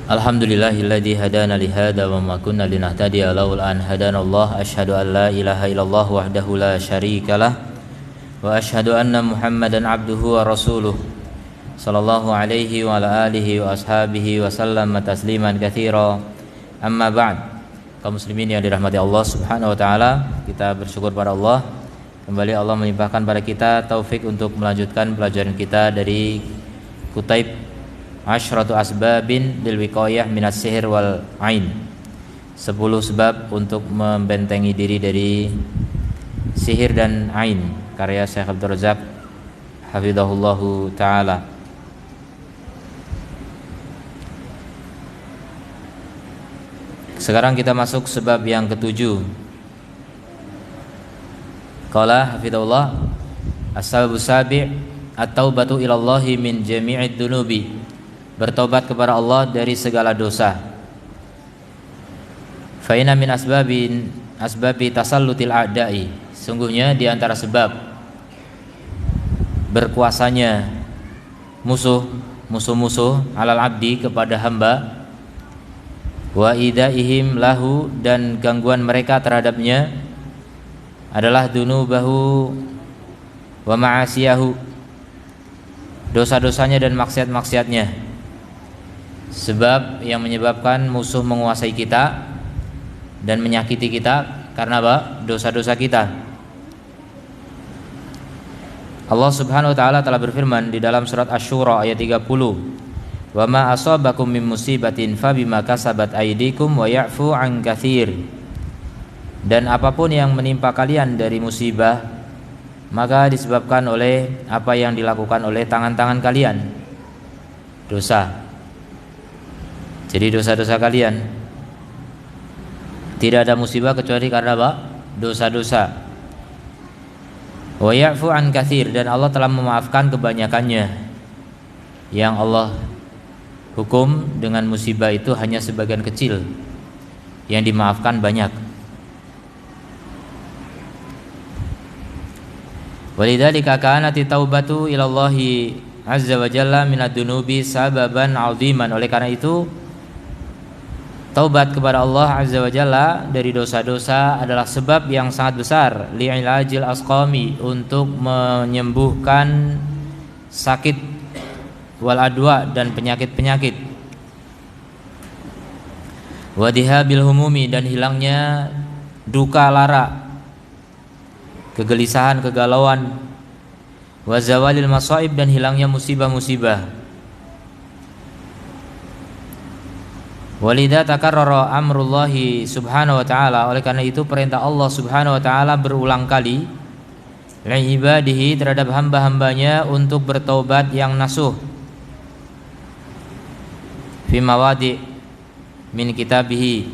Alhamdulillahilladzi hadana li hada wa ma kunna linahtadiya laula an hadanallah asyhadu an la ilaha illallah wahdahu la syarikalah wa asyhadu anna Muhammadan abduhu wa rasuluh sallallahu alaihi wa ala alihi wa ashabihi wa sallama tasliman katsira. Amma ba'd. Kaum muslimin yang dirahmati Allah Subhanahu wa taala, kita bersyukur pada Allah. Kembali Allah melimpahkan pada kita taufik untuk melanjutkan pelajaran kita dari Kutaib Asyratu asbabin lil wiqayah minas sihir wal ain. 10 sebab untuk membentengi diri dari sihir dan ain, karya Syekh Abdul Razak hafizahullahu taala. Sekarang kita masuk sebab yang ke-7. Qala hafizahullah as-sababus sabi' at-taubatu ilallahi min jami'id dunubi. Bertobat kepada Allah dari segala dosa. Fa inna min asbabi tasallutil a'da'i. Sungguhnya di antara sebab berkuasanya musuh-musuh alal abdi kepada hamba, wa idaihim lahu, dan gangguan mereka terhadapnya, adalah dunubahu wa ma'asiyahu, dosa-dosanya dan maksiat-maksiatnya. Sebab yang menyebabkan musuh menguasai kita dan menyakiti kita karena apa? Dosa-dosa kita. Allah Subhanahu wa taala telah berfirman di dalam surat Asy-Syura ayat 30, "Wa ma asabakum min musibatin fabima kasabat aydikum wa ya'fu 'an katsir." Dan apapun yang menimpa kalian dari musibah, maka disebabkan oleh apa yang dilakukan oleh tangan-tangan kalian. Dosa. Jadi dosa-dosa kalian. Tidak ada musibah kecuali karena apa? Dosa-dosa. Wa ya'fu 'an katsir, dan Allah telah memaafkan kebanyakannya. Yang Allah hukum dengan musibah itu hanya sebagian kecil, yang dimaafkan banyak. Walidzalika kanati taubatu ilallahi azza wa jalla minad dunubi sababan 'aziman. Oleh karena itu, taubat kepada Allah azza wa jalla dari dosa-dosa adalah sebab yang sangat besar, li'ilajil asqami, untuk menyembuhkan sakit, wal adwa, dan penyakit-penyakit, wadihabil humumi, dan hilangnya duka lara, kegelisahan, kegalauan, wazawalil masaib, dan hilangnya musibah-musibah. Walidha takarrara amrullahi subhanahu wa ta'ala. Oleh karena itu perintah Allah subhanahu wa ta'ala berulang kali li'ibadihi, terhadap hamba-hambanya, untuk bertaubat yang nasuh, fi mawadi' min kitabihi,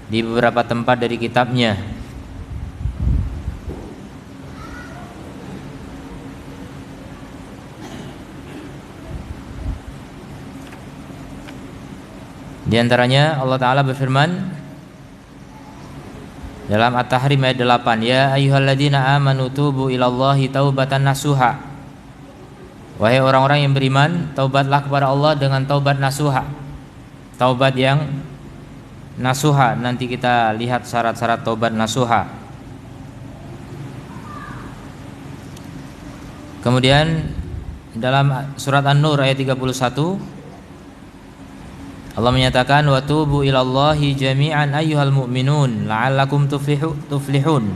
di beberapa tempat dari kitabnya. Di antaranya Allah Ta'ala berfirman dalam At-Tahrim ayat 8, "Ya ayyuhalladzina amanu tubu ilallahi taubatan nasuha." Wahai orang-orang yang beriman, taubatlah kepada Allah dengan taubat nasuha. Taubat yang nasuha. Nanti kita lihat syarat-syarat taubat nasuha. Kemudian dalam surat An-Nur ayat 31, Allah menyatakan, "Wa tubu ilallahi jami'an ayyuhal mu'minun la'allakum tuflihun."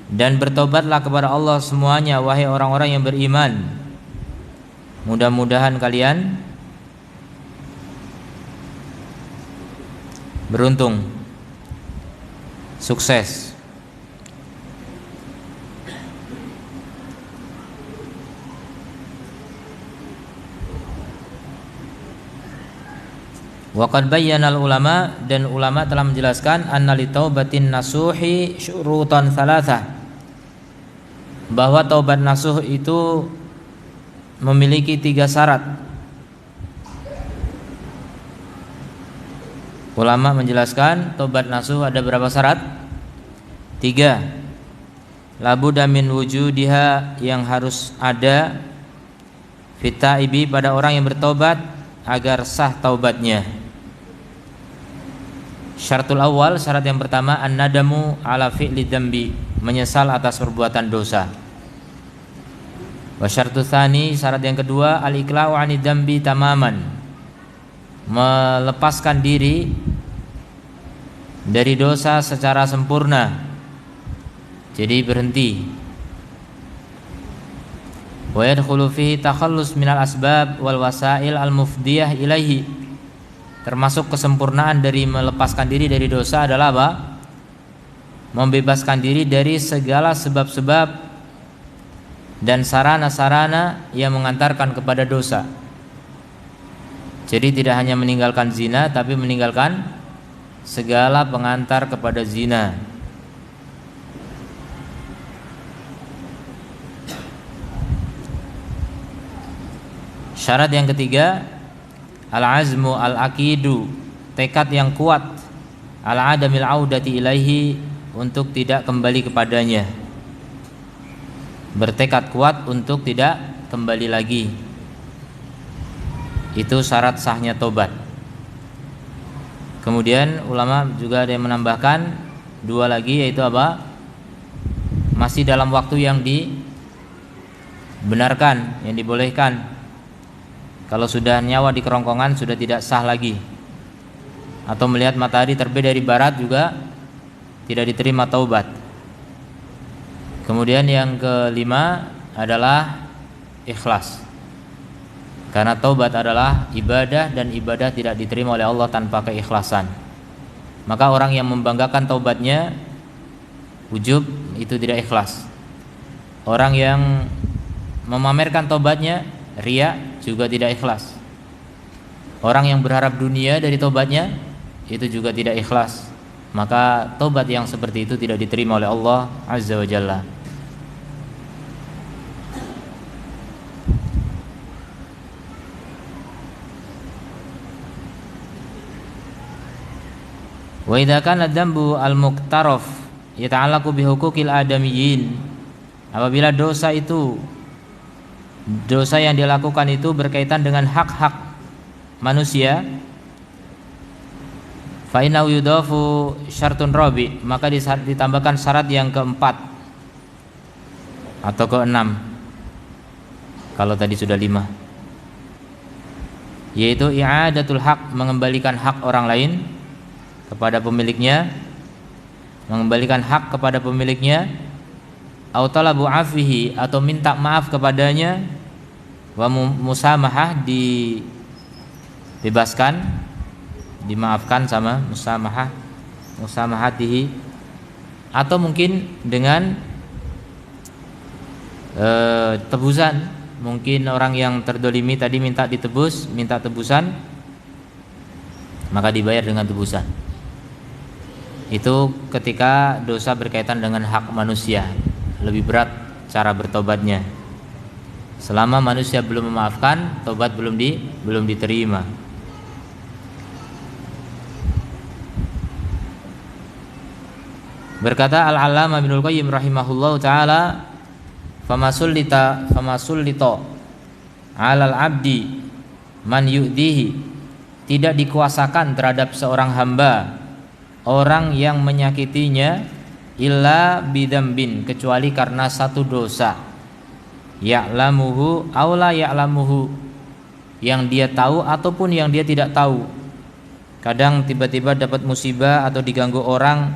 Dan bertobatlah kepada Allah semuanya, wahai orang-orang yang beriman, mudah-mudahan kalian beruntung, sukses. Wa qad bayyana ulama, dan ulama telah menjelaskan, anna li taubatin nasuhi syurutan thalathah, bahwa taubat nasuh itu memiliki 3 syarat. Ulama menjelaskan taubat nasuh ada berapa syarat? 3. Labuda min wujudiha, yang harus ada, fit taibi, pada orang yang bertobat, agar sah taubatnya. Syaratul awal, syarat yang pertama, an-nadamu ala fi'li dzambi, menyesal atas perbuatan dosa. Wa syaratul tsani, syarat yang kedua, al-iqla'u 'anid dzambi tamaman, melepaskan diri dari dosa secara sempurna. Jadi berhenti. Wa yadkhulu fihi takhallus minal asbab wal wasail al-mufdiyah ilaihi. Termasuk kesempurnaan dari melepaskan diri dari dosa adalah apa? Membebaskan diri dari segala sebab-sebab dan sarana-sarana yang mengantarkan kepada dosa. Jadi tidak hanya meninggalkan zina, tapi meninggalkan segala pengantar kepada zina. Syarat yang ketiga, al-azmu al-aqidu, tekad yang kuat, al-adamil audati ilaihi, untuk tidak kembali kepadanya. Bertekad kuat untuk tidak kembali lagi. Itu syarat sahnya tobat. Kemudian ulama juga ada yang menambahkan dua lagi, yaitu apa? Masih dalam waktu yang dibenarkan, yang dibolehkan. Kalau sudah nyawa di kerongkongan sudah tidak sah lagi. Atau melihat matahari terbit dari barat juga tidak diterima taubat. Kemudian yang kelima adalah ikhlas. Karena taubat adalah ibadah, dan ibadah tidak diterima oleh Allah tanpa keikhlasan. Maka orang yang membanggakan taubatnya ujub, itu tidak ikhlas. Orang yang memamerkan taubatnya riya, juga tidak ikhlas. Orang yang berharap dunia dari taubatnya itu juga tidak ikhlas. Maka taubat yang seperti itu tidak diterima oleh Allah Azza wa Jalla. Wa idza kana dzambu al-muqtaraf yata'allaqu bi huquqil adamiyyin, apabila dosa yang dilakukan itu berkaitan dengan hak-hak manusia, fa inna yudafu syartun rabi, maka ditambahkan syarat yang keempat atau keenam, kalau tadi sudah 5, yaitu i'adatul haq, mengembalikan hak orang lain kepada pemiliknya, mengembalikan hak kepada pemiliknya, au talabu afihi, atau minta maaf kepadanya, wa musamahah, dibebaskan, dimaafkan sama musamahatihi, atau mungkin dengan tebusan. Mungkin orang yang terdolimi tadi minta ditebus, minta tebusan, maka dibayar dengan tebusan. Itu ketika dosa berkaitan dengan hak manusia, lebih berat cara bertobatnya. Selama manusia belum memaafkan, tobat belum diterima. Berkata Al-Allamah Ibnul Qayyim rahimahullahu taala, famasullita 'alal 'abdi man yu'dihi, tidak dikuasakan terhadap seorang hamba orang yang menyakitinya, illa bidambin, kecuali karena satu dosa, ya'lamuhu aw la ya'lamuhu, yang dia tahu ataupun yang dia tidak tahu. Kadang tiba-tiba dapat musibah atau diganggu orang,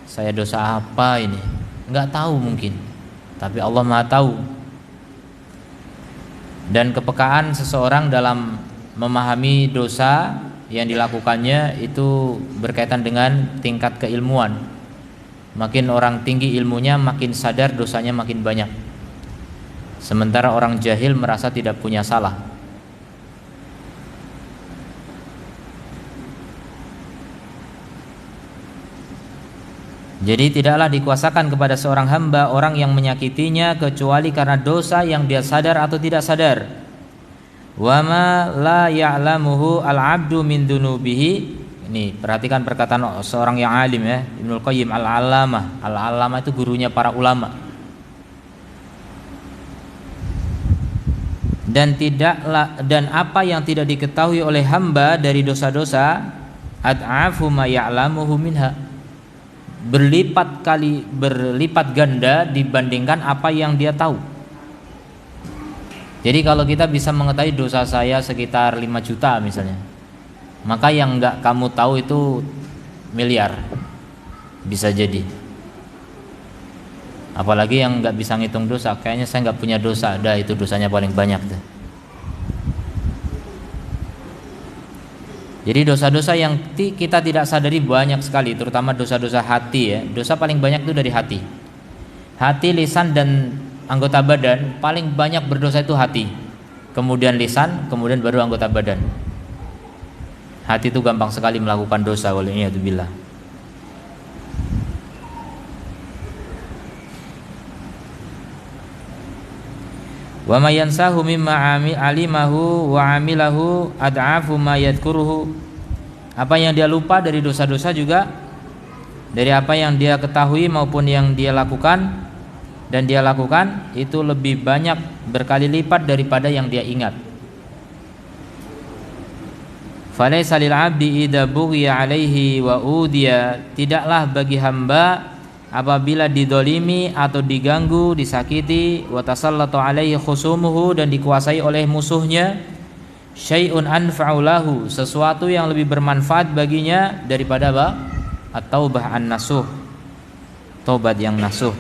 saya dosa apa ini? Enggak tahu mungkin, tapi Allah Maha tahu. Dan kepekaan seseorang dalam memahami dosa yang dilakukannya itu berkaitan dengan tingkat keilmuan. Makin orang tinggi ilmunya, makin sadar dosanya makin banyak. Sementara orang jahil merasa tidak punya salah. Jadi tidaklah dikuasakan kepada seorang hamba orang yang menyakitinya kecuali karena dosa yang dia sadar atau tidak sadar. Wa ma la ya'lamuhu al-'abdu min dunubihi. Ini perhatikan perkataan seorang yang alim ya, Ibnul Qayyim Al-Allamah. Al-Allamah itu gurunya para ulama. dan apa yang tidak diketahui oleh hamba dari dosa-dosa, ad'afu ma ya'lamuhu minha, berlipat ganda dibandingkan apa yang dia tahu. Jadi kalau kita bisa mengetahui dosa saya sekitar 5 juta misalnya, maka yang enggak kamu tahu itu miliar, bisa jadi. Apalagi yang nggak bisa ngitung dosa, kayaknya saya nggak punya dosa, dah itu dosanya paling banyak tuh. Jadi dosa-dosa yang kita tidak sadari banyak sekali, terutama dosa-dosa hati ya. Dosa paling banyak itu dari hati. Hati, lisan dan anggota badan paling banyak berdosa itu hati. Kemudian lisan, kemudian baru anggota badan. Hati itu gampang sekali melakukan dosa, waliyadzubillah. Wa may yansahu mimma alimahu wa amilahu ad'afu ma yadhkuruhu. Apa yang dia lupa dari dosa-dosa juga dari apa yang dia ketahui maupun yang dia lakukan, dan dia lakukan itu lebih banyak berkali lipat daripada yang dia ingat. Falaysa lil 'abdi idza bughiya 'alaihi wa udiya, tidaklah bagi hamba apabila didolimi atau diganggu, disakiti, wa tasallatu alaihi khusumuhu, dan dikuasai oleh musuhnya, syai'un anfa'u lahu, sesuatu yang lebih bermanfaat baginya daripada apa? At-taubah an-nasuh, taubat yang nasuh.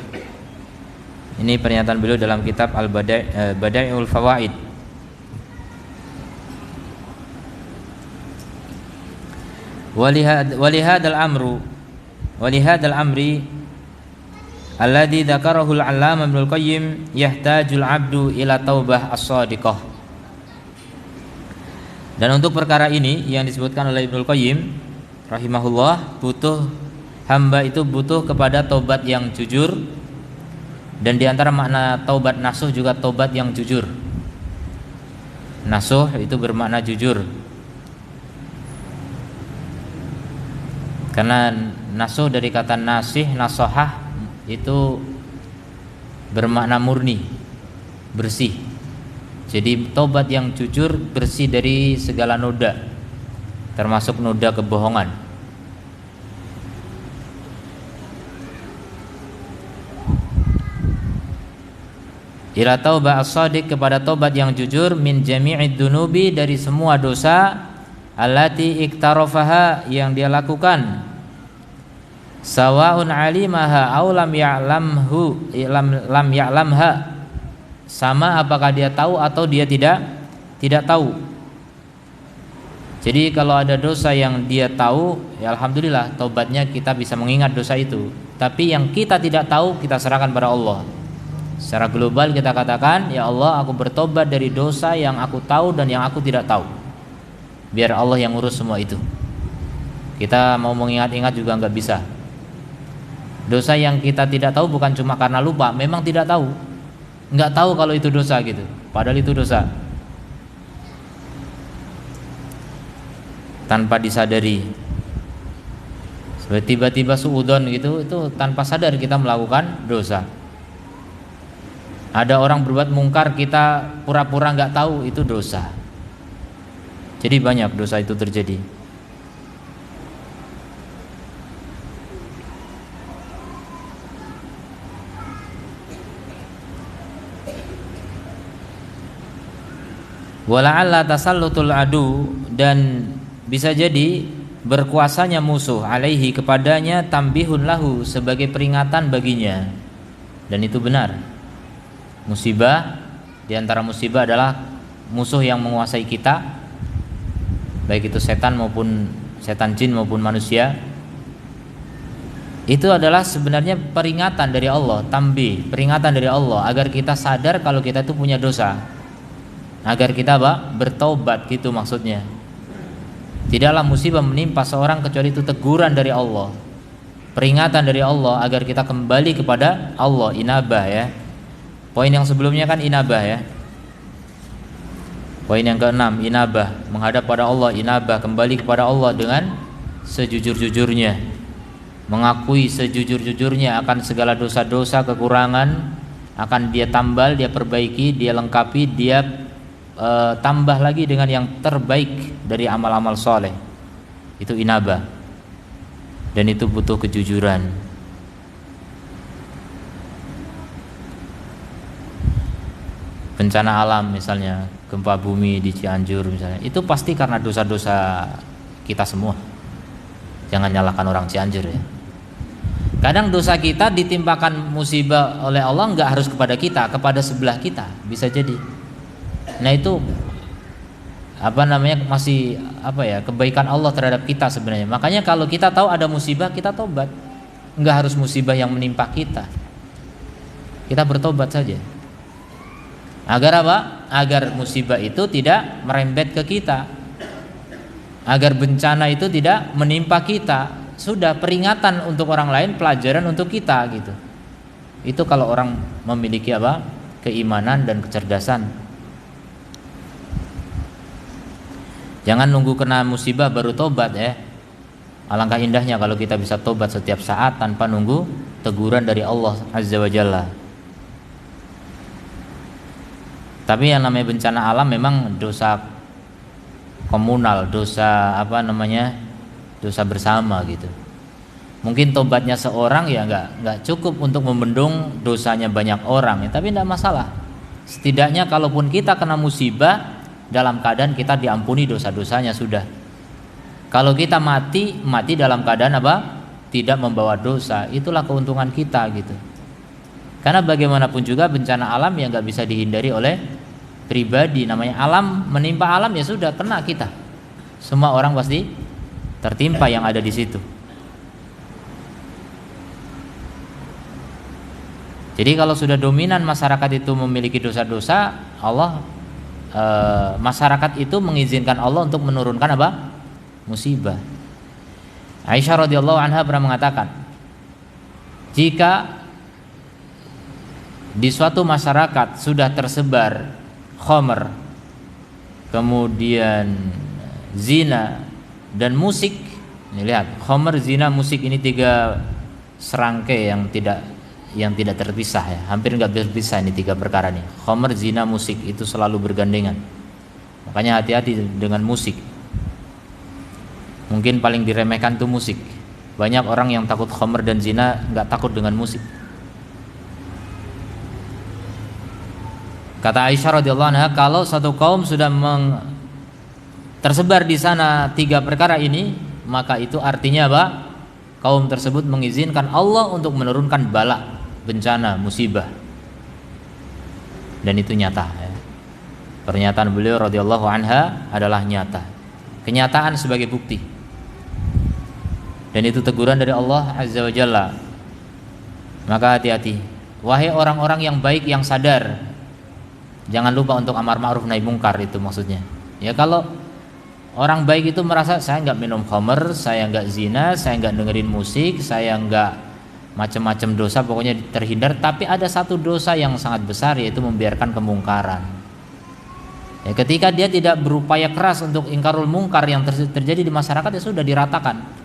Ini pernyataan beliau dalam kitab Al-Bada'iul Fawaid. Walihadal amri alladzi dzakarahu al-'allamah Ibnul Qayyim yahtajul 'abdu ila taubah as-shadiqah. Dan untuk perkara ini yang disebutkan oleh Ibnul Qayyim rahimahullah, hamba itu butuh kepada taubat yang jujur, dan di antara makna taubat nasuh juga taubat yang jujur. Nasuh itu bermakna jujur, karena nasuh dari kata nasih, nasohah itu bermakna murni, bersih. Jadi taubat yang jujur bersih dari segala noda, termasuk noda kebohongan. Ila taubah as-shadiq, kepada taubat yang jujur, min jami'id dunubi, dari semua dosa, allati iktarafaha, yang dia lakukan, sawa'un alimaha aw lam ya'lamha, sama apakah dia tahu atau dia tidak tahu. Jadi kalau ada dosa yang dia tahu, ya alhamdulillah taubatnya kita bisa mengingat dosa itu. Tapi yang kita tidak tahu, kita serahkan pada Allah. Secara global kita katakan, ya Allah, aku bertobat dari dosa yang aku tahu dan yang aku tidak tahu. Biar Allah yang urus semua itu. Kita mau mengingat-ingat juga nggak bisa. Dosa yang kita tidak tahu bukan cuma karena lupa, memang tidak tahu, nggak tahu kalau itu dosa gitu, padahal itu dosa, tanpa disadari. Seperti tiba-tiba suudon gitu, itu tanpa sadar kita melakukan dosa. Ada orang berbuat mungkar, kita pura-pura nggak tahu, itu dosa. Jadi banyak dosa itu terjadi. Wala'alla tasallutul adu, dan bisa jadi berkuasanya musuh alaihi, kepadanya, tambihun lahu, sebagai peringatan baginya. Dan itu benar. Musibah, diantara musibah adalah musuh yang menguasai kita, baik itu setan maupun setan jin maupun manusia. Itu adalah sebenarnya peringatan dari Allah, tambih, peringatan dari Allah agar kita sadar kalau kita itu punya dosa, agar kita bertaubat, gitu maksudnya. Tidaklah musibah menimpa seorang kecuali itu teguran dari Allah, peringatan dari Allah agar kita kembali kepada Allah, inabah ya. Poin yang sebelumnya kan inabah ya. Poin yang keenam, inabah, menghadap pada Allah, inabah, kembali kepada Allah dengan sejujur-jujurnya, mengakui sejujur-jujurnya akan segala dosa-dosa, kekurangan, akan dia tambal, dia perbaiki, dia lengkapi, dia tambah lagi dengan yang terbaik dari amal-amal soleh. Itu inabah. Dan itu butuh kejujuran. Bencana alam misalnya, gempa bumi di Cianjur misalnya, itu pasti karena dosa-dosa kita semua. Jangan nyalahkan orang Cianjur ya. Kadang dosa kita ditimpakan musibah oleh Allah nggak harus kepada kita, kepada sebelah kita, bisa jadi. Nah itu masih kebaikan Allah terhadap kita sebenarnya. Makanya kalau kita tahu ada musibah, kita tobat. Nggak harus musibah yang menimpa kita. Kita bertobat saja. Agar apa? Agar musibah itu tidak merembet ke kita. Agar bencana itu tidak menimpa kita. Sudah peringatan untuk orang lain, pelajaran untuk kita gitu. Itu kalau orang memiliki keimanan dan kecerdasan. Jangan nunggu kena musibah baru tobat ya. Alangkah indahnya kalau kita bisa tobat setiap saat tanpa nunggu teguran dari Allah Azza wa Jalla. Tapi yang namanya bencana alam memang dosa komunal, dosa dosa bersama gitu. Mungkin tobatnya seorang ya nggak cukup untuk membendung dosanya banyak orang ya, tapi tidak masalah. Setidaknya kalaupun kita kena musibah, dalam keadaan kita diampuni dosa-dosanya sudah. Kalau kita mati dalam keadaan tidak membawa dosa, itulah keuntungan kita gitu. Karena bagaimanapun juga bencana alam yang nggak bisa dihindari oleh pribadi. Namanya alam, menimpa alam ya sudah kena kita. Semua orang pasti tertimpa yang ada di situ. Jadi kalau sudah dominan masyarakat itu memiliki dosa-dosa, masyarakat itu mengizinkan Allah untuk menurunkan musibah. Aisyah radhiyallahu anha pernah mengatakan, jika di suatu masyarakat sudah tersebar khamr, kemudian zina dan musik, ini lihat, khamr, zina, musik, ini 3 serangkai yang tidak terpisah ya, hampir nggak terpisah ini 3 perkara nih. Khamr, zina, musik itu selalu bergandengan. Makanya hati-hati dengan musik. Mungkin paling diremehkan tuh musik. Banyak orang yang takut khamr dan zina nggak takut dengan musik. Kata Aisyah radhiyallahu anha, kalau satu kaum sudah tersebar di sana 3 perkara ini, maka itu artinya kaum tersebut mengizinkan Allah untuk menurunkan bala, bencana, musibah. Dan itu nyata ya. Pernyataan beliau radhiyallahu anha adalah nyata. Kenyataan sebagai bukti. Dan itu teguran dari Allah Azza wa Jalla. Maka hati-hati. Wahai orang-orang yang baik, yang sadar, jangan lupa untuk amar ma'ruf nahi mungkar, itu maksudnya. Ya kalau orang baik itu merasa saya nggak minum khamr, saya nggak zina, saya nggak dengerin musik, saya nggak macam-macam dosa, pokoknya terhindar. Tapi ada satu dosa yang sangat besar, yaitu membiarkan kemungkaran. Ya, ketika dia tidak berupaya keras untuk ingkarul mungkar yang terjadi di masyarakat, ya sudah diratakan.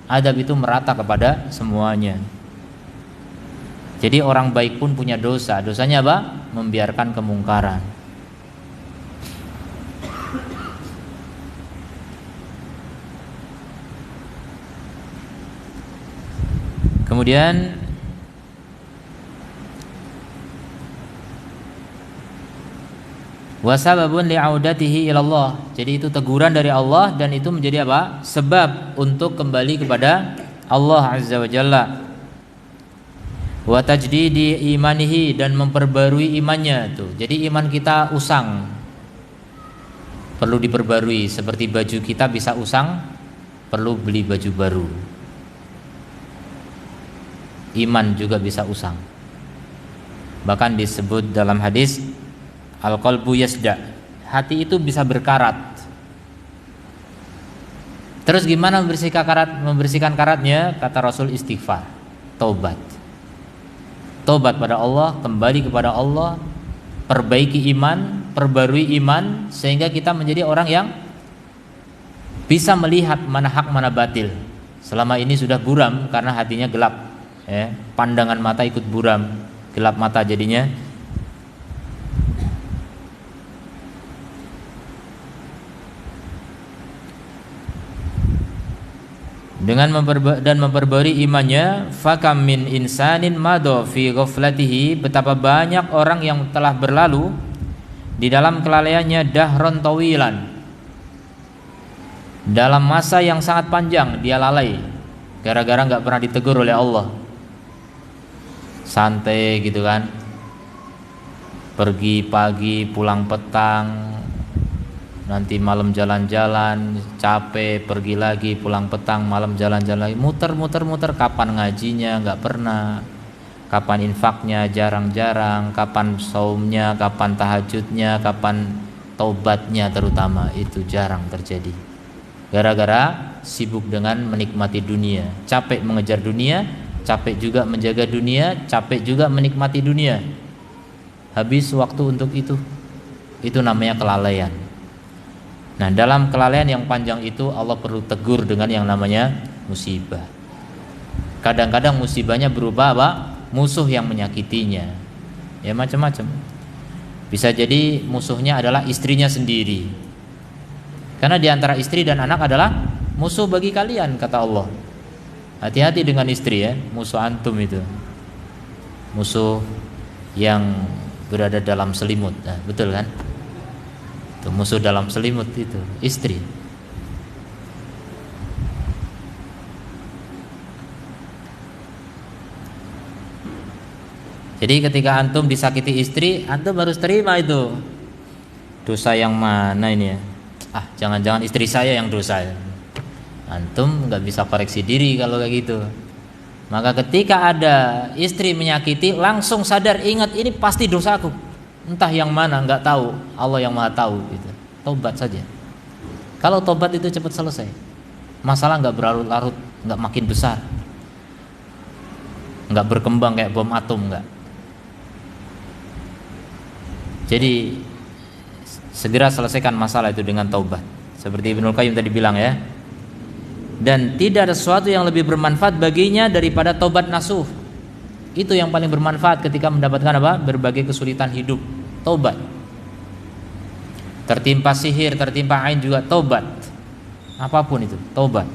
Adab itu merata kepada semuanya. Jadi orang baik pun punya dosa. Dosanya membiarkan kemungkaran. Kemudian wasababun li'audatihi ilallah. Jadi itu teguran dari Allah, dan itu menjadi sebab untuk kembali kepada Allah Azza wa Jalla. Wa tajdidi imanihi, dan memperbarui imannya tuh. Jadi iman kita usang, perlu diperbarui. Seperti baju kita bisa usang, perlu beli baju baru. Iman juga bisa usang. Bahkan disebut dalam hadis, al-qalbu yasda, hati itu bisa berkarat. Terus gimana membersihkan karatnya? Kata Rasul, istighfar, taubat. Taubat pada Allah, kembali kepada Allah, perbaiki iman, perbarui iman, sehingga kita menjadi orang yang bisa melihat mana hak mana batil. Selama ini sudah buram karena hatinya gelap ya, pandangan mata ikut buram, gelap mata jadinya. dengan memperbarui imannya. Fakam min insanin mado fi ghaflatihi, betapa banyak orang yang telah berlalu di dalam kelalaiannya, dahron tawilan, dalam masa yang sangat panjang dia lalai gara-gara nggak pernah ditegur oleh Allah. Santai gitu kan, pergi pagi pulang petang, nanti malam jalan-jalan, capek, pergi lagi, pulang petang, malam jalan-jalan lagi, muter. Kapan ngajinya nggak pernah, kapan infaknya jarang-jarang, kapan saumnya, kapan tahajudnya, kapan taubatnya, terutama itu jarang terjadi. Gara-gara sibuk dengan menikmati dunia, capek mengejar dunia, capek juga menjaga dunia, capek juga menikmati dunia, habis waktu untuk itu namanya kelalaian. Nah, dalam kelalaian yang panjang itu Allah perlu tegur dengan yang namanya musibah. Kadang-kadang musibahnya berupa apa? Musuh yang menyakitinya. Ya macam-macam. Bisa jadi musuhnya adalah istrinya sendiri. Karena di antara istri dan anak adalah musuh bagi kalian, kata Allah. Hati-hati dengan istri ya, musuh antum itu. Musuh yang berada dalam selimut. Nah, betul kan? Musuh dalam selimut itu istri. Jadi ketika antum disakiti istri, antum harus terima itu. Dosa yang mana ini ya? Jangan-jangan istri saya yang dosa ya. Antum nggak bisa koreksi diri kalau kayak gitu. Maka ketika ada istri menyakiti, langsung sadar, ingat ini pasti dosaku. Entah yang mana, nggak tahu, Allah yang maha tahu gitu. Tobat saja. Kalau tobat itu cepat selesai, masalah nggak berlarut-larut, nggak makin besar, nggak berkembang kayak bom atom, nggak. Jadi segera selesaikan masalah itu dengan taubat, seperti Ibnul Qayyim tadi bilang ya. Dan tidak ada sesuatu yang lebih bermanfaat baginya daripada taubat nasuh. Itu yang paling bermanfaat ketika mendapatkan apa? Berbagai kesulitan hidup. Taubat. Tertimpa sihir, tertimpa ain juga taubat. Apapun itu, taubat.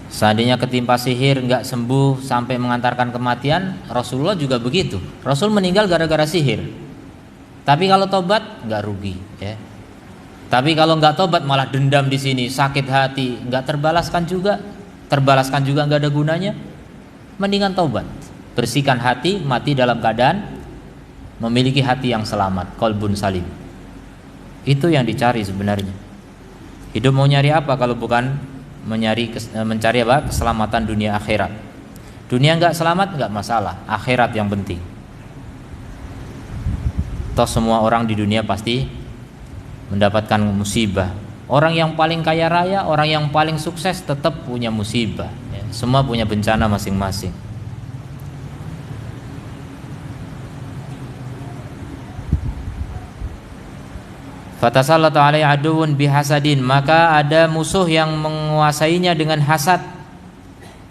Seandainya ketimpa sihir nggak sembuh sampai mengantarkan kematian, Rasulullah juga begitu. Rasul meninggal gara-gara sihir. Tapi kalau taubat nggak rugi, ya. Tapi kalau nggak tobat malah dendam di sini, sakit hati, nggak terbalaskan juga nggak ada gunanya. Mendingan tobat, bersihkan hati, mati dalam keadaan memiliki hati yang selamat, qalbun salim. Itu yang dicari sebenarnya. Hidup mau nyari apa kalau bukan mencari apa? Keselamatan dunia akhirat. Dunia nggak selamat nggak masalah, akhirat yang penting. Toh semua orang di dunia pasti mendapatkan musibah. Orang yang paling kaya raya, orang yang paling sukses tetap punya musibah, ya. Semua punya bencana masing-masing. Fatasallatu alaihi aduwwun bihasadin, maka ada musuh yang menguasainya dengan hasad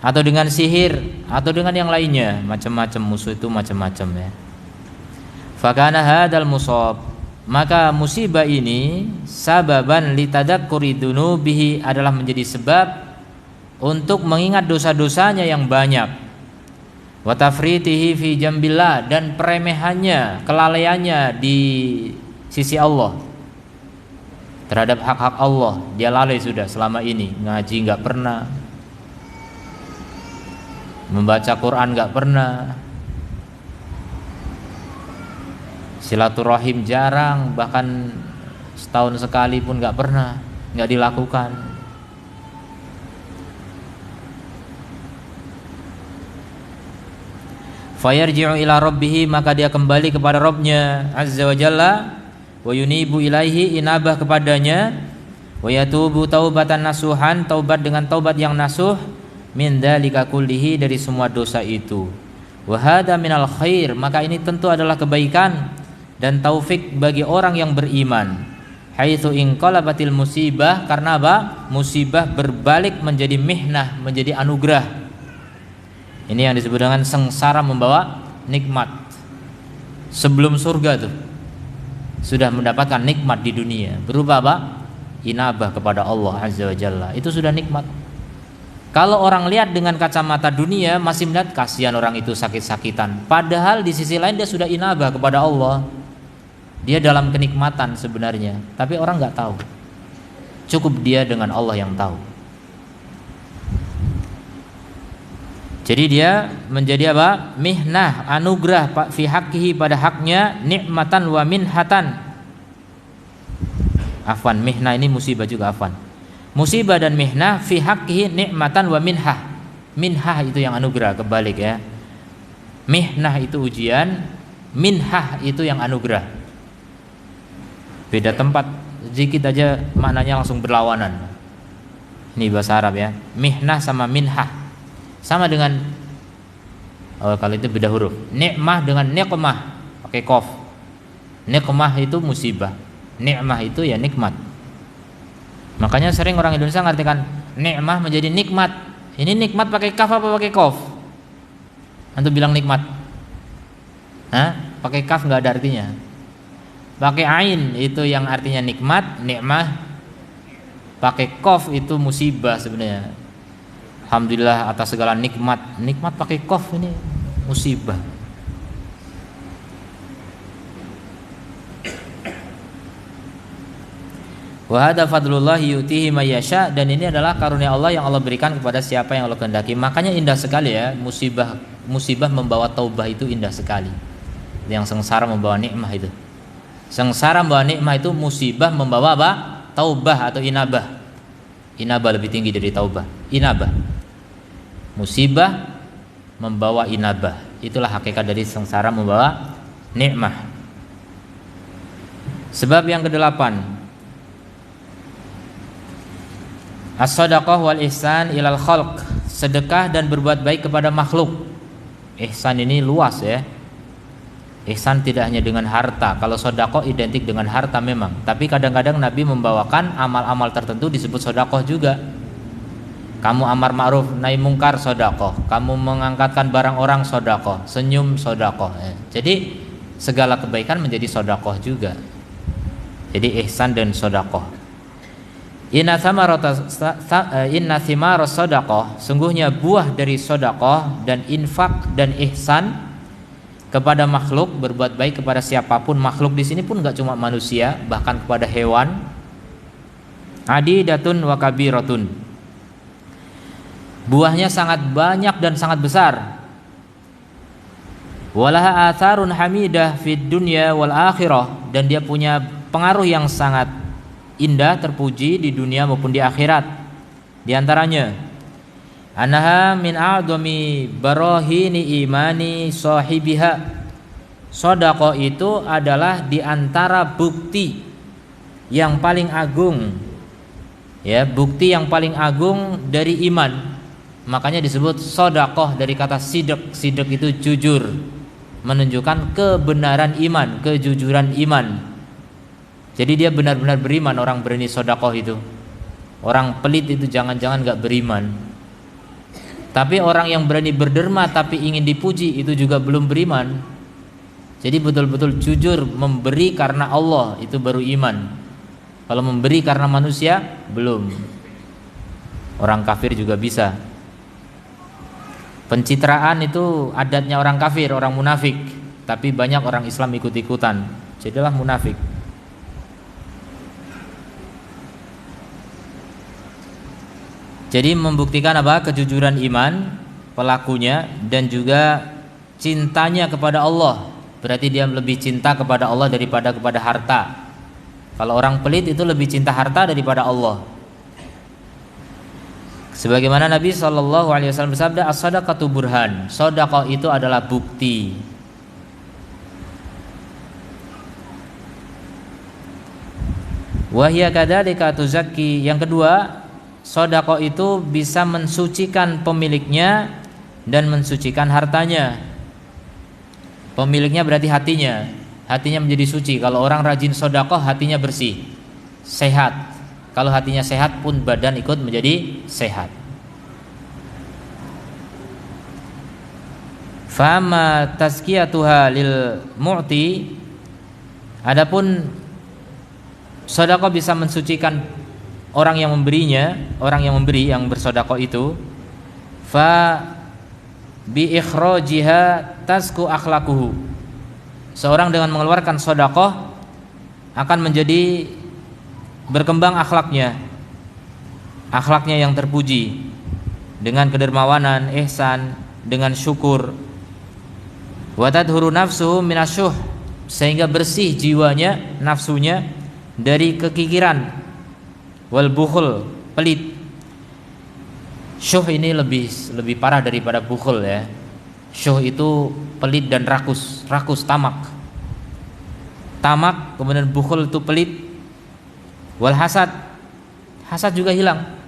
atau dengan sihir atau dengan yang lainnya, macam-macam musuh itu macam-macam ya. Fakana hadal musab, maka musibah ini sababan litadakkuri dunubihi, adalah menjadi sebab untuk mengingat dosa-dosanya yang banyak, wa tafritihi fi jambillah, dan peremehannya, kelalaiannya di sisi Allah terhadap hak-hak Allah. Dia lalai sudah selama ini, ngaji nggak pernah, membaca Quran nggak pernah, silaturahim jarang, bahkan setahun sekali pun nggak pernah, nggak dilakukan. Fayarji'u ila rabbih, maka dia kembali kepada Rabbnya azza wa jalla, wa yunibu ilaihi, inabah kepadanya, wa yatubu taubatan nasuhan, taubat dengan taubat yang nasuh, min dzalika kullihi, dari semua dosa itu. Wa hadza minal khair, maka ini tentu adalah kebaikan dan taufik bagi orang yang beriman. Haitsu inqalabatil musibah, karena apa? Musibah berbalik menjadi mihnah, menjadi anugerah. Ini yang disebut dengan sengsara membawa nikmat. Sebelum surga tuh, sudah mendapatkan nikmat di dunia berupa apa? Inabah kepada Allah Azza wa Jalla. Itu sudah nikmat. Kalau orang lihat dengan kacamata dunia masih melihat kasihan orang itu sakit-sakitan, padahal di sisi lain dia sudah inabah kepada Allah. Dia dalam kenikmatan sebenarnya, tapi orang nggak tahu. Cukup dia dengan Allah yang tahu. Jadi dia menjadi apa? Mihnah, anugerah fi haqqihi, pada haknya, nikmatan wa minhatan. Afwan, mihnah ini musibah juga, afwan. Musibah dan mihnah fi haqqihi nikmatan wa minhah. Minhah itu yang anugerah, kebalik ya. Mihnah itu ujian, minhah itu yang anugerah. Beda tempat, sedikit aja maknanya langsung berlawanan. Ini bahasa Arab ya. Mihnah sama minhah sama dengan kalau itu beda huruf. Nikmah dengan niqmah pakai qaf. Niqmah itu musibah, nikmah itu ya nikmat. Makanya sering orang Indonesia ngartikan nikmah menjadi nikmat. Ini nikmat pakai kaf apa pakai qaf? Antum bilang nikmat. Hah? Pakai kaf enggak ada artinya. Pakai ain itu yang artinya nikmat, nikmah. Pakai qaf itu musibah sebenarnya. Alhamdulillah atas segala nikmat. Nikmat pakai qaf ini musibah. Wa hadza fadlullah yu'tihi may yasha, dan ini adalah karunia Allah yang Allah berikan kepada siapa yang Allah kehendaki. Makanya indah sekali ya, musibah membawa taubah itu indah sekali. Yang sengsara membawa nikmah itu. Sengsara membawa nikmah itu, musibah membawa apa? Taubah atau inabah. Inabah lebih tinggi dari taubah. Inabah. Musibah membawa inabah. Itulah hakikat dari sengsara membawa nikmah. Sebab yang kedelapan, as-sadaqah wal ihsan ilal khalq, sedekah dan berbuat baik kepada makhluk. Ihsan ini luas ya. Ihsan tidak hanya dengan harta. Kalau sedekah identik dengan harta memang, tapi kadang-kadang Nabi membawakan amal-amal tertentu disebut sedekah juga. Kamu amar ma'ruf nahi mungkar sedekah, kamu mengangkatkan barang orang sedekah, senyum sedekah. Jadi segala kebaikan menjadi sedekah juga. Jadi ihsan dan sedekah. Inna thimara sedekah, sungguhnya buah dari sedekah dan infak dan ihsan kepada makhluk, berbuat baik kepada siapapun. Makhluk di sini pun enggak cuma manusia, bahkan kepada hewan. Adidatun wa kabiratun, buahnya sangat banyak dan sangat besar. Walaha atharun hamidah fid dunya wal akhirah, dan dia punya pengaruh yang sangat indah, terpuji di dunia maupun di akhirat. Di antaranya anaha min a'dhami barahini imani sahibiha, sedekah itu adalah di antara bukti yang paling agung, ya, bukti yang paling agung dari iman. Makanya disebut sedekah dari kata sidq. Sidq itu jujur, menunjukkan kebenaran iman, kejujuran iman. Jadi dia benar-benar beriman orang berani sedekah itu. Orang pelit itu jangan-jangan enggak beriman. Tapi orang yang berani berderma tapi ingin dipuji itu juga belum beriman. Jadi betul-betul jujur memberi karena Allah, itu baru iman. Kalau memberi karena manusia belum. Orang kafir juga bisa. Pencitraan itu adatnya orang kafir, orang munafik. Tapi banyak orang Islam ikut-ikutan. Jadilah munafik. Jadi membuktikan apa? Kejujuran iman pelakunya dan juga cintanya kepada Allah. Berarti dia lebih cinta kepada Allah daripada kepada harta. Kalau orang pelit itu lebih cinta harta daripada Allah. Sebagaimana Nabi SAW bersabda, as-sadaqatu burhan, sedekah itu adalah bukti. Wa hiya kadzalika tuzakki, yang kedua, sedekah itu bisa mensucikan pemiliknya dan mensucikan hartanya. Pemiliknya berarti hatinya. Hatinya menjadi suci. Kalau orang rajin sedekah, hatinya bersih, sehat. Kalau hatinya sehat pun badan ikut menjadi sehat. Fama tazkiyatuha lil mu'ti Adapun sedekah bisa mensucikan orang yang memberinya, orang yang memberi yang bersedekah itu, fa bi ikhrajiha tasku akhlaquhu. Seorang dengan mengeluarkan sedekah akan menjadi berkembang akhlaknya. Akhlaknya yang terpuji dengan kedermawanan, ihsan, dengan syukur. Wa tadhuru nafsuhu minasyuh, sehingga bersih jiwanya, nafsunya dari kekikiran, wal bukhul, pelit. Syuh ini lebih parah daripada bukhul ya. Syuh itu pelit dan rakus, tamak. Tamak, kemudian bukhul itu pelit. Wal hasad, hasad juga hilang.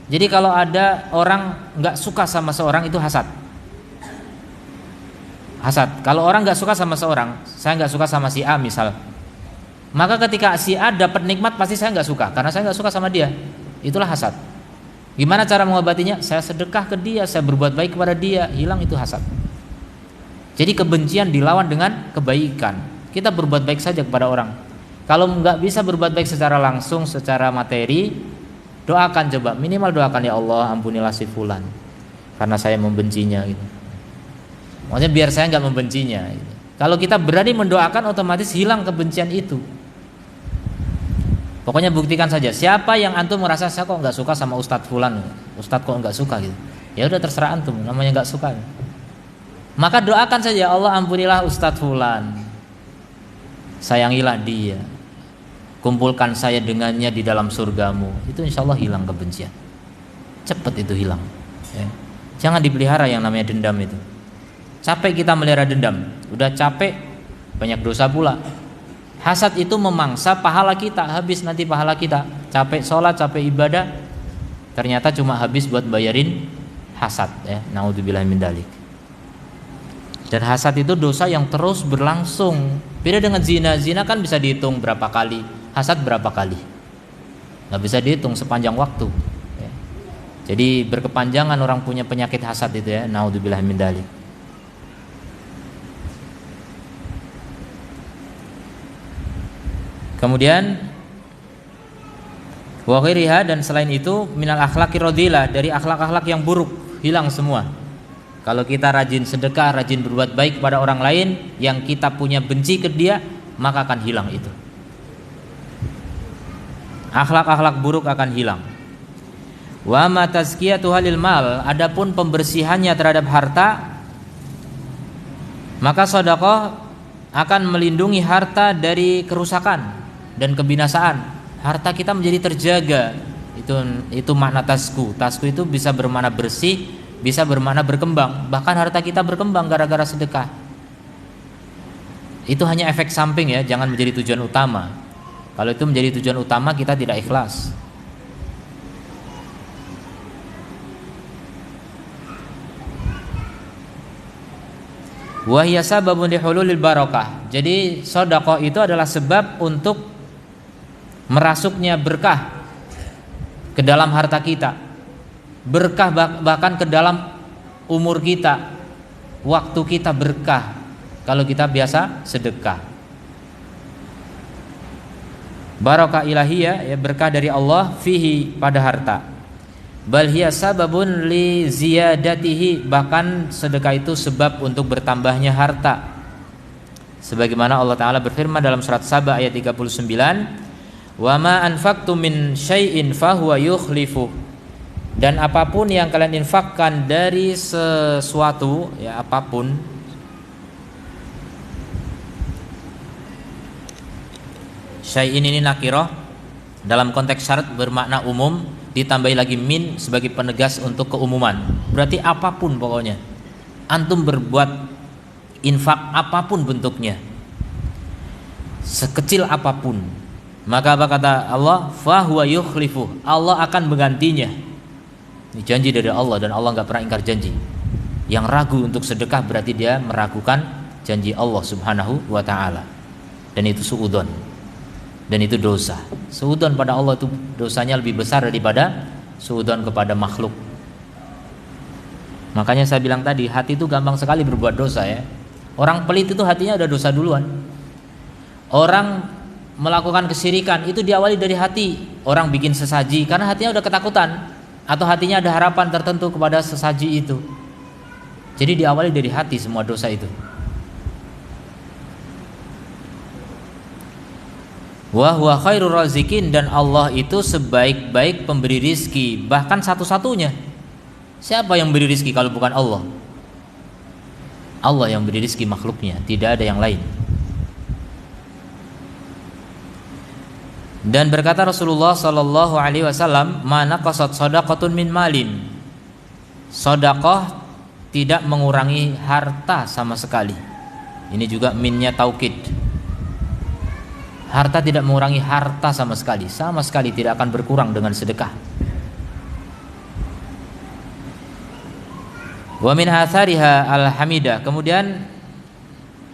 Jadi kalau ada orang nggak suka sama seorang itu hasad. Hasad. Kalau orang nggak suka sama seorang, saya nggak suka sama si A misal, maka ketika si A dapat nikmat pasti saya nggak suka, karena saya nggak suka sama dia. Itulah hasad. Gimana cara mengobatinya? Saya sedekah ke dia, saya berbuat baik kepada dia, hilang itu hasad. Jadi kebencian dilawan dengan kebaikan. Kita berbuat baik saja kepada orang. Kalau nggak bisa berbuat baik secara langsung, secara materi, doakan, coba minimal doakan, ya Allah ampunilah si fulan karena saya membencinya gitu. Maksudnya biar saya nggak membencinya gitu. Kalau kita berani mendoakan, otomatis hilang kebencian itu. Pokoknya buktikan saja. Siapa yang antum merasa saya kok nggak suka sama Ustadz fulan, Ustadz kok nggak suka gitu, ya udah terserah antum, namanya nggak suka. Maka doakan saja, Allah ampunilah Ustadz fulan, sayangilah dia, kumpulkan saya dengannya di dalam surgamu. Itu insya Allah hilang kebencian, cepet itu hilang ya. Jangan dipelihara yang namanya dendam itu. Capek kita melihara dendam, udah capek banyak dosa pula. Hasad itu memangsa pahala kita, habis nanti pahala kita. Capek sholat, capek ibadah, ternyata cuma habis buat bayarin hasad ya. Naudzubillah min dzalik. Dan hasad itu dosa yang terus berlangsung. Beda dengan zina. Zina kan bisa dihitung berapa kali, hasad berapa kali, nggak bisa dihitung sepanjang waktu ya. Jadi berkepanjangan orang punya penyakit hasad itu ya. Naudzubillah min dzalik. Kemudian wa ghairiha, dan selain itu minal akhlaqir radhilah, dari akhlak-akhlak yang buruk, hilang semua. Kalau kita rajin sedekah, rajin berbuat baik kepada orang lain yang kita punya benci ke dia, maka akan hilang itu. Akhlak-akhlak buruk akan hilang. Wa ma tazkiyatuha lil mal, adapun pembersihannya terhadap harta, maka sedekah akan melindungi harta dari kerusakan dan kebinasaan. Harta kita menjadi terjaga. Itu makna tasku. Tasku itu bisa bermakna bersih, bisa bermakna berkembang. Bahkan harta kita berkembang gara-gara sedekah. Itu hanya efek samping ya, jangan menjadi tujuan utama. Kalau itu menjadi tujuan utama, kita tidak ikhlas. Wa hiya sababun lihululil barakah. Jadi sedekah itu adalah sebab untuk merasuknya berkah ke dalam harta kita, berkah bahkan ke dalam umur kita, waktu kita berkah kalau kita biasa sedekah. Barakah ilahiyah ya, berkah dari Allah fihi, pada harta. Bal hiya sababun li ziyadatihi, bahkan sedekah itu sebab untuk bertambahnya harta. Sebagaimana Allah Ta'ala berfirman dalam surat Saba ayat 39, wa ma anfaqtum min syai'in fahuwa yukhlifu, dan apapun yang kalian infakkan dari sesuatu ya, apapun, syai'in ini nakirah dalam konteks syarat bermakna umum, ditambahi lagi min sebagai penegas untuk keumuman. Berarti apapun pokoknya antum berbuat infak, apapun bentuknya, sekecil apapun, maka apa kata Allah? Fahuwa yukhlifu, Allah akan menggantinya. Ini janji dari Allah, dan Allah nggak pernah ingkar janji. Yang ragu untuk sedekah berarti dia meragukan janji Allah Subhanahu wa Ta'ala, dan itu suudzon, dan itu dosa. Suudzon pada Allah itu dosanya lebih besar daripada suudzon kepada makhluk. Makanya saya bilang tadi, hati itu gampang sekali berbuat dosa ya. Orang pelit itu hatinya udah dosa duluan. Orang melakukan kesyirikan itu diawali dari hati. Orang bikin sesaji karena hatinya udah ketakutan atau hatinya ada harapan tertentu kepada sesaji itu. Jadi diawali dari hati semua dosa itu. Wa huwa khairur razikin, dan Allah itu sebaik-baik pemberi rizki, bahkan satu-satunya. Siapa yang beri rizki kalau bukan Allah? Allah yang beri rizki makhluknya, tidak ada yang lain. Dan berkata Rasulullah sallallahu alaihi wasallam, "Mana qasat shadaqatun min malin." Sedekah tidak mengurangi harta sama sekali. Ini juga minnya taukid. Harta tidak mengurangi harta sama sekali tidak akan berkurang dengan sedekah. Wa min hathariha al-hamidah. Kemudian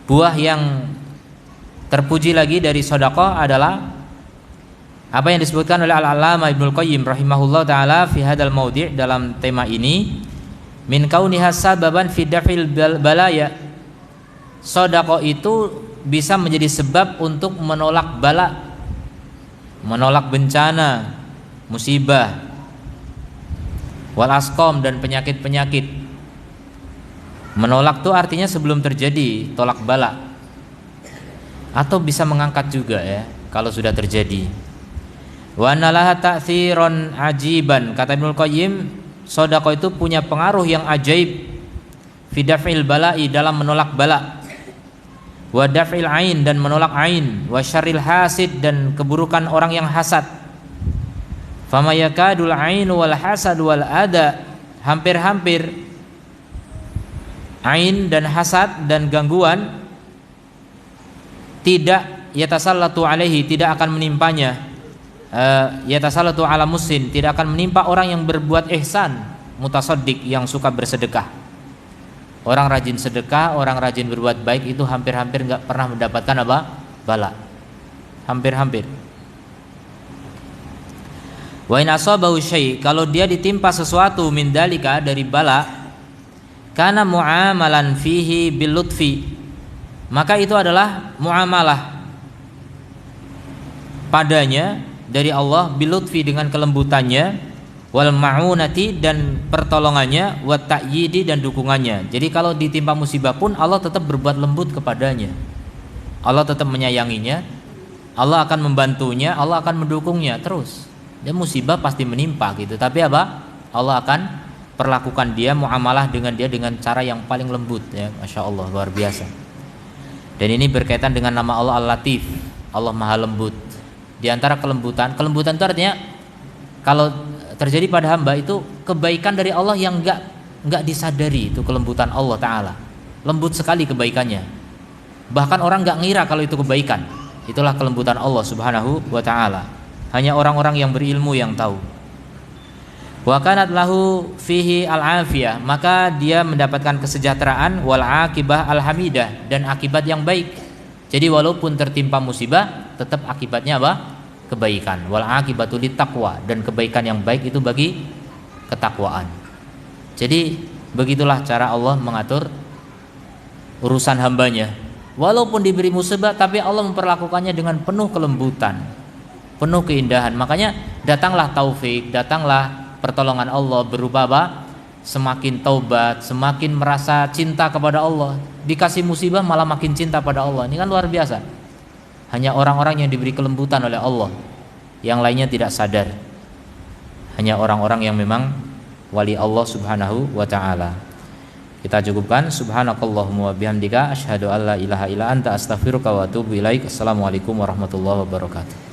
buah yang terpuji lagi dari sedekah adalah apa yang disebutkan oleh Al-Allamah Ibnul Qayyim rahimahullah taala fi hadal maudhi', dalam tema ini, min kauniha sababan fi daf'il balaya. Sedekah itu bisa menjadi sebab untuk menolak bala, menolak bencana, musibah, wal asqam, dan penyakit-penyakit. Menolak itu artinya sebelum terjadi, tolak bala. Atau bisa mengangkat juga ya kalau sudah terjadi. Wa nalaha ta'tsiran ajiban, kata Ibnul Qayyim, sedekah itu punya pengaruh yang ajaib fi daf'il bala'i, dalam menolak bala, wa daf'il ain, dan menolak ain, wa syarril hasid, dan keburukan orang yang hasad. Fama yakadul ain wal hasad wal ada, hampir-hampir ain dan hasad dan gangguan tidak yatasallatu alaihi, tidak akan menimpanya, yatasallatu ala muslim, tidak akan menimpa orang yang berbuat ihsan, mutasaddiq, yang suka bersedekah. Orang rajin sedekah, orang rajin berbuat baik itu hampir-hampir enggak pernah mendapatkan apa? Bala. Hampir-hampir. Wa in asabahu syai', kalau dia ditimpa sesuatu min dalika, dari bala, kana muamalan fihi bil lutfi, maka itu adalah muamalah padanya dari Allah, bil lutfi, dengan kelembutannya, wal ma'unati, dan pertolongannya, wa ta'yidi, dan dukungannya. Jadi kalau ditimpa musibah pun Allah tetap berbuat lembut kepadanya, Allah tetap menyayanginya, Allah akan membantunya, Allah akan mendukungnya terus. Dan musibah pasti menimpa gitu, tapi apa? Allah akan perlakukan dia, muamalah dengan dia dengan cara yang paling lembut ya. Masya Allah, luar biasa. Dan ini berkaitan dengan nama Allah Al-Latif, Allah Maha Lembut. Di antara kelembutan itu artinya kalau terjadi pada hamba itu kebaikan dari Allah yang enggak disadari, itu kelembutan Allah Ta'ala. Lembut sekali kebaikannya, bahkan orang enggak ngira kalau itu kebaikan. Itulah kelembutan Allah Subhanahu wa Ta'ala. Hanya orang-orang yang berilmu yang tahu. Wa kanat lahu fihi al-afiyah, maka dia mendapatkan kesejahteraan, wal akibah al-hamidah, dan akibat yang baik. Jadi walaupun tertimpa musibah, tetap akibatnya apa? Kebaikan. Wal akibatu littaqwa, dan kebaikan yang baik itu bagi ketakwaan. Jadi begitulah cara Allah mengatur urusan hambanya. Walaupun diberi musibah, tapi Allah memperlakukannya dengan penuh kelembutan, penuh keindahan. Makanya datanglah taufik, datanglah pertolongan Allah berupa apa? Semakin taubat, semakin merasa cinta kepada Allah. Dikasih musibah malah makin cinta pada Allah. Ini kan luar biasa. Hanya orang-orang yang diberi kelembutan oleh Allah, yang lainnya tidak sadar. Hanya orang-orang yang memang wali Allah Subhanahu wa Ta'ala. Kita cukupkan. Subhanakallahumma wa bihamdika, asyhadu an la ilaha illa anta, astaghfiruka wa atubu ilaik. Assalamualaikum warahmatullahi wabarakatuh.